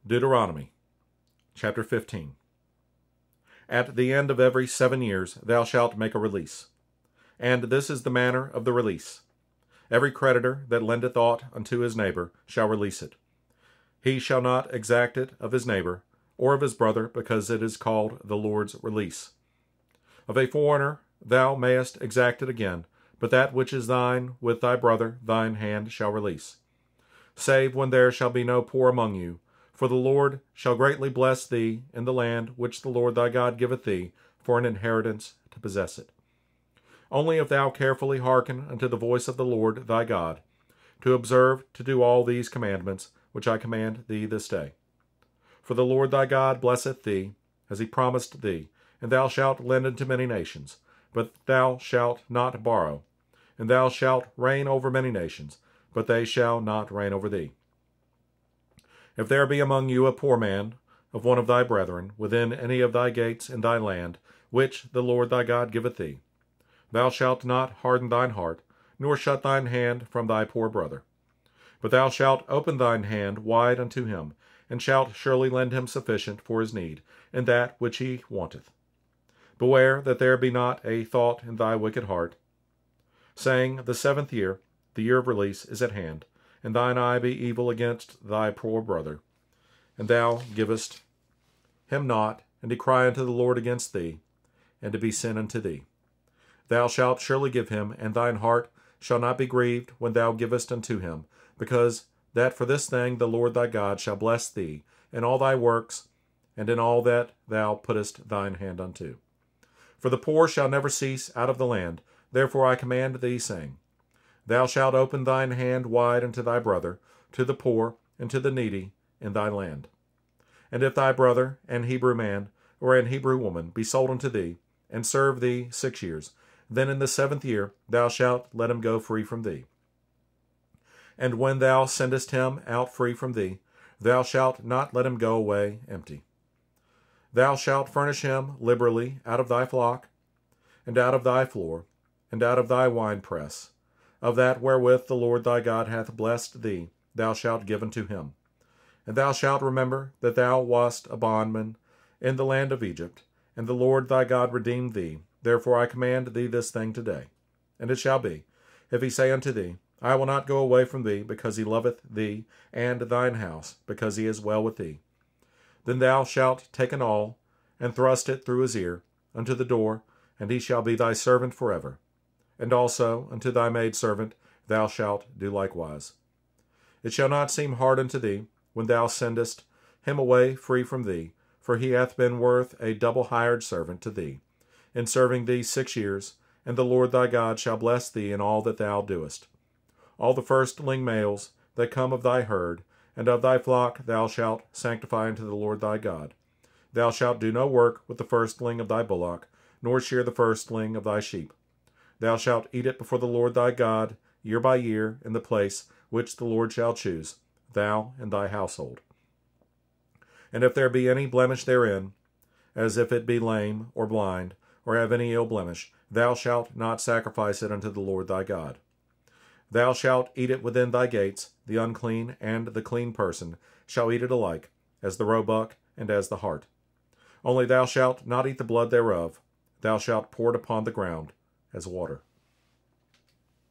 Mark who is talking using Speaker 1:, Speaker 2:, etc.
Speaker 1: Deuteronomy, chapter 15. At the end of every 7 years thou shalt make a release. And this is the manner of the release. Every creditor that lendeth aught unto his neighbor shall release it. He shall not exact it of his neighbor, or of his brother, because it is called the Lord's release. Of a foreigner thou mayest exact it again, but that which is thine with thy brother thine hand shall release. Save when there shall be no poor among you, for the Lord shall greatly bless thee in the land which the Lord thy God giveth thee for an inheritance to possess it. Only if thou carefully hearken unto the voice of the Lord thy God, to observe to do all these commandments which I command thee this day. For the Lord thy God blesseth thee, as he promised thee, and thou shalt lend unto many nations, but thou shalt not borrow. And thou shalt reign over many nations, but they shall not reign over thee. If there be among you a poor man of one of thy brethren within any of thy gates in thy land, which the Lord thy God giveth thee, thou shalt not harden thine heart, nor shut thine hand from thy poor brother. But thou shalt open thine hand wide unto him, and shalt surely lend him sufficient for his need, in that which he wanteth. Beware that there be not a thought in thy wicked heart, saying, the 7th year, the year of release, is at hand, and thine eye be evil against thy poor brother, and thou givest him not, and he cry unto the Lord against thee, and it be sin unto thee. Thou shalt surely give him, and thine heart shall not be grieved when thou givest unto him, because that for this thing the Lord thy God shall bless thee in all thy works, and in all that thou puttest thine hand unto. For the poor shall never cease out of the land, therefore I command thee, saying, Thou shalt open thine hand wide unto thy brother, to the poor, and to the needy in thy land. And if thy brother, an Hebrew man, or an Hebrew woman, be sold unto thee, and serve thee 6 years, then in the 7th year thou shalt let him go free from thee. And when thou sendest him out free from thee, thou shalt not let him go away empty. Thou shalt furnish him liberally out of thy flock, and out of thy floor, and out of thy winepress. Of that wherewith the Lord thy God hath blessed thee, thou shalt give unto him. And thou shalt remember that thou wast a bondman in the land of Egypt, and the Lord thy God redeemed thee. Therefore I command thee this thing today. And it shall be, if he say unto thee, I will not go away from thee, because he loveth thee and thine house, because he is well with thee, then thou shalt take an awl, and thrust it through his ear, unto the door, and he shall be thy servant forever. And also unto thy maidservant thou shalt do likewise. It shall not seem hard unto thee, when thou sendest him away free from thee, for he hath been worth a double hired servant to thee, in serving thee 6 years, and the Lord thy God shall bless thee in all that thou doest. All the firstling males that come of thy herd, and of thy flock thou shalt sanctify unto the Lord thy God. Thou shalt do no work with the firstling of thy bullock, nor shear the firstling of thy sheep. Thou shalt eat it before the Lord thy God year by year in the place which the Lord shall choose, thou and thy household. And if there be any blemish therein, as if it be lame or blind, or have any ill blemish, thou shalt not sacrifice it unto the Lord thy God. Thou shalt eat it within thy gates. The unclean and the clean person shall eat it alike, as the roebuck and as the hart. Only thou shalt not eat the blood thereof. Thou shalt pour it upon the ground as water.